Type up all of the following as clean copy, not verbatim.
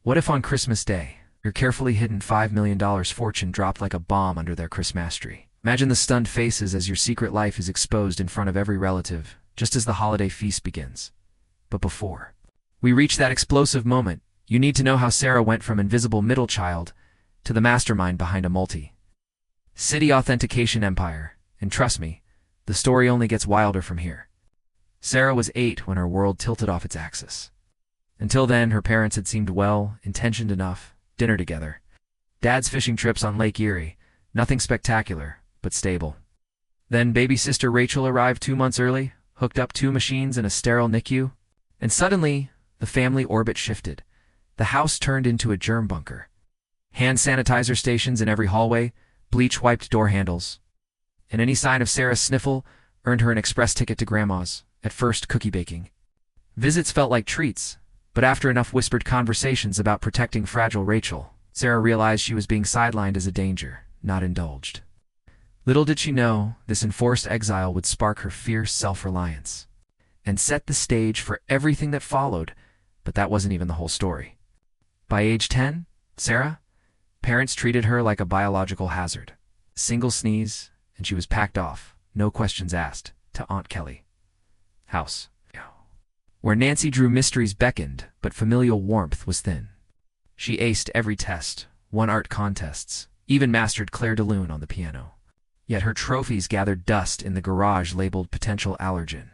What if on Christmas Day, your carefully hidden $5 million fortune dropped like a bomb under their Christmas tree? Imagine the stunned faces as your secret life is exposed in front of every relative, just as the holiday feast begins. But before we reach that explosive moment, you need to know how Sarah went from invisible middle child to the mastermind behind a multi-city authentication empire. And trust me, the story only gets wilder from here. Sarah was 8 when her world tilted off its axis. Until then, her parents had seemed well-intentioned enough. Dinner together. Dad's fishing trips on Lake Erie. Nothing spectacular, but stable. Then baby sister Rachel arrived 2 months early, hooked up 2 machines and a sterile NICU. And suddenly, the family orbit shifted. The house turned into a germ bunker. Hand sanitizer stations in every hallway, bleach-wiped door handles. And any sign of Sarah's sniffle earned her an express ticket to Grandma's, at first cookie baking. Visits felt like treats, but after enough whispered conversations about protecting fragile Rachel, Sarah realized she was being sidelined as a danger, not indulged. Little did she know, this enforced exile would spark her fierce self-reliance and set the stage for everything that followed, but that wasn't even the whole story. By age 10, Sarah, parents treated her like a biological hazard. Single sneeze, and she was packed off, no questions asked, to Aunt Kelly house, where Nancy Drew mysteries beckoned, but familial warmth was thin. She aced every test, won art contests, even mastered Clair de Lune on the piano. Yet her trophies gathered dust in the garage labeled potential allergen.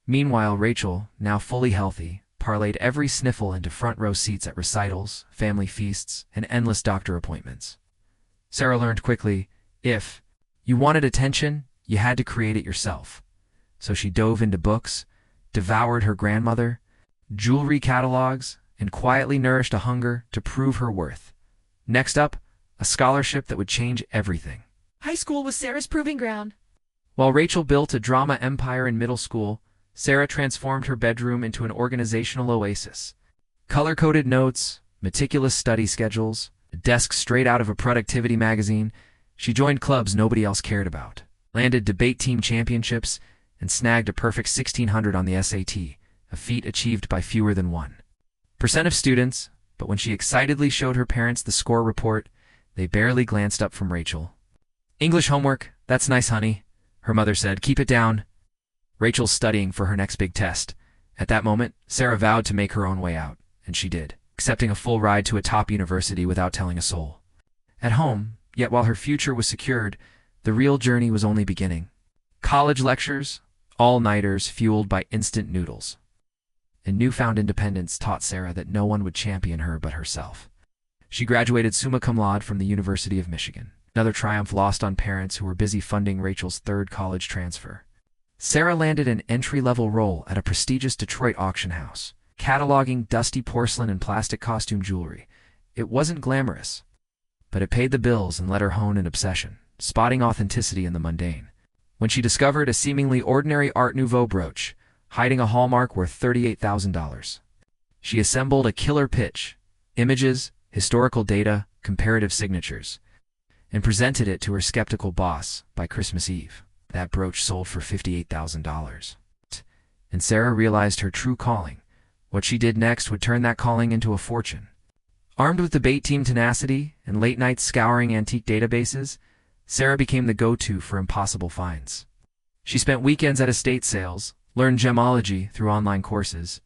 Meanwhile, Rachel, now fully healthy, parlayed every sniffle into front-row seats at recitals, family feasts, and endless doctor appointments. Sarah learned quickly, if you wanted attention, you had to create it yourself. So she dove into books, devoured her grandmother, jewelry catalogs, and quietly nourished a hunger to prove her worth. Next up, a scholarship that would change everything. High school was Sarah's proving ground. While Rachel built a drama empire in middle school, Sarah transformed her bedroom into an organizational oasis. Color-coded notes, meticulous study schedules, a desk straight out of a productivity magazine. She joined clubs nobody else cared about, landed debate team championships, and snagged a perfect 1600 on the SAT, a feat achieved by fewer than 1% of students. But when she excitedly showed her parents the score report, they barely glanced up from Rachel. "English homework, that's nice, honey," her mother said. "Keep it down." Rachel's studying for her next big test. At that moment, Sarah vowed to make her own way out, and she did, accepting a full ride to a top university without telling a soul. At home, yet while her future was secured, the real journey was only beginning. College lectures, all-nighters fueled by instant noodles. And newfound independence taught Sarah that no one would champion her but herself. She graduated summa cum laude from the University of Michigan, another triumph lost on parents who were busy funding Rachel's third college transfer. Sarah landed an entry-level role at a prestigious Detroit auction house, cataloging dusty porcelain and plastic costume jewelry. It wasn't glamorous, but it paid the bills and let her hone an obsession, spotting authenticity in the mundane. When she discovered a seemingly ordinary Art Nouveau brooch, hiding a hallmark worth $38,000. She assembled a killer pitch, images, historical data, comparative signatures, and presented it to her skeptical boss. By Christmas Eve, that brooch sold for $58,000. And Sarah realized her true calling. What she did next would turn that calling into a fortune. Armed with debate team tenacity and late nights scouring antique databases, Sarah became the go-to for impossible finds. She spent weekends at estate sales, learned gemology through online courses,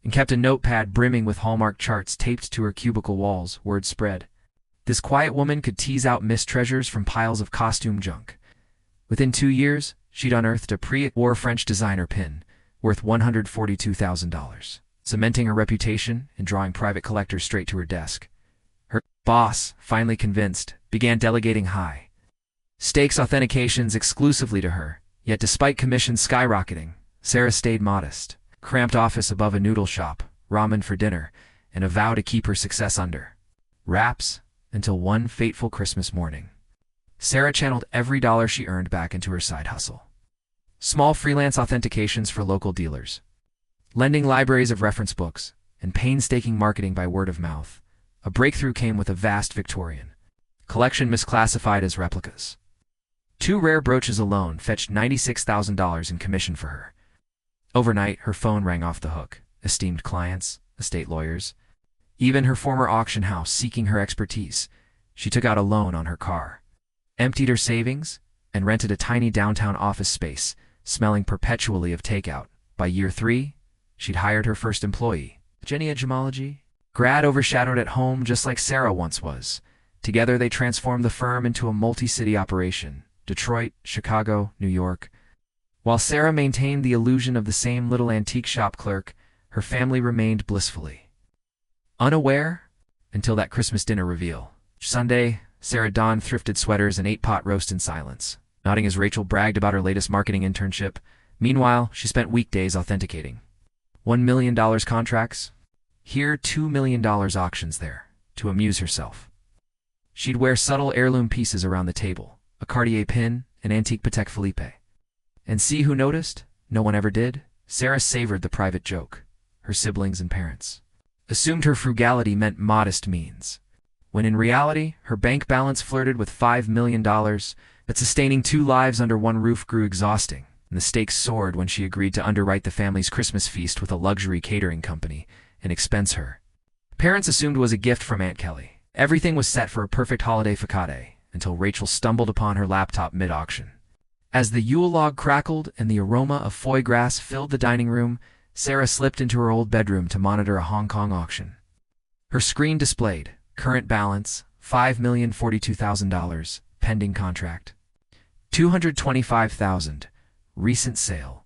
and kept a notepad brimming with Hallmark charts taped to her cubicle walls. Word spread. This quiet woman could tease out missed treasures from piles of costume junk. Within 2 years, she'd unearthed a pre-war French designer pin worth $142,000, cementing her reputation and drawing private collectors straight to her desk. Her boss, finally convinced, began delegating high-stakes authentications exclusively to her. Yet despite commissions skyrocketing, Sarah stayed modest. Cramped office above a noodle shop, ramen for dinner, and a vow to keep her success under wraps until one fateful Christmas morning. Sarah channeled every dollar she earned back into her side hustle. Small freelance authentications for local dealers, lending libraries of reference books, and painstaking marketing by word of mouth. A breakthrough came with a vast Victorian collection misclassified as replicas. 2 rare brooches alone fetched $96,000 in commission for her. Overnight, her phone rang off the hook. Esteemed clients, estate lawyers, Even her former auction house seeking her expertise, she took out a loan on her car, emptied her savings, and rented a tiny downtown office space, smelling perpetually of takeout. By year 3, she'd hired her first employee, Jenny, a gemology grad overshadowed at home just like Sarah once was. Together they transformed the firm into a multi-city operation, Detroit, Chicago, New York. While Sarah maintained the illusion of the same little antique shop clerk, her family remained blissfully unaware until that Christmas dinner reveal. Sunday, Sarah donned thrifted sweaters and ate pot roast in silence, nodding as Rachel bragged about her latest marketing internship. Meanwhile, she spent weekdays authenticating $1 million contracts, here $2 million auctions there, to amuse herself. She'd wear subtle heirloom pieces around the table, a Cartier pin, an antique Patek Philippe. And see who noticed? No one ever did. Sarah savored the private joke. Her siblings and parents assumed her frugality meant modest means, when in reality, her bank balance flirted with $5 million, but sustaining 2 lives under one roof grew exhausting, and the stakes soared when she agreed to underwrite the family's Christmas feast with a luxury catering company and expense her parents assumed was a gift from Aunt Kelly. Everything was set for a perfect holiday facade, until Rachel stumbled upon her laptop mid-auction. As the Yule log crackled and the aroma of foie gras filled the dining room, Sarah slipped into her old bedroom to monitor a Hong Kong auction. Her screen displayed current balance, $5,042,000, pending contract. $225,000, recent sale.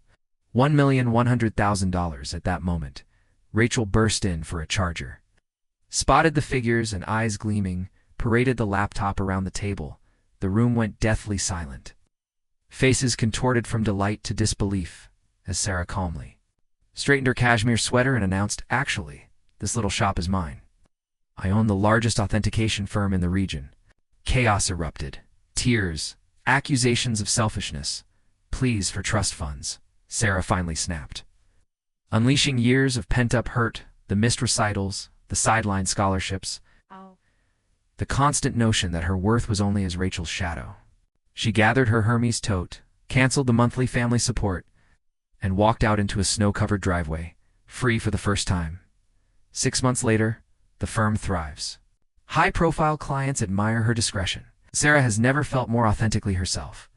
$1,100,000 at that moment. Rachel burst in for a charger, spotted the figures and, eyes gleaming, paraded the laptop around the table. The room went deathly silent. Faces contorted from delight to disbelief as Sarah calmly straightened her cashmere sweater and announced, "Actually, this little shop is mine. I own the largest authentication firm in the region." Chaos erupted. Tears, accusations of selfishness, pleas for trust funds. Sarah finally snapped, unleashing years of pent-up hurt, the missed recitals, the sideline scholarships, the constant notion that her worth was only as Rachel's shadow. She gathered her Hermes tote, canceled the monthly family support, and walked out into a snow-covered driveway, free for the first time. 6 months later, the firm thrives. High-profile clients admire her discretion. Sarah has never felt more authentically herself.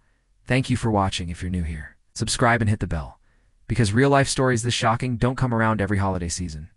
Thank you for watching. If you're new here, subscribe and hit the bell, because real-life stories this shocking don't come around every holiday season.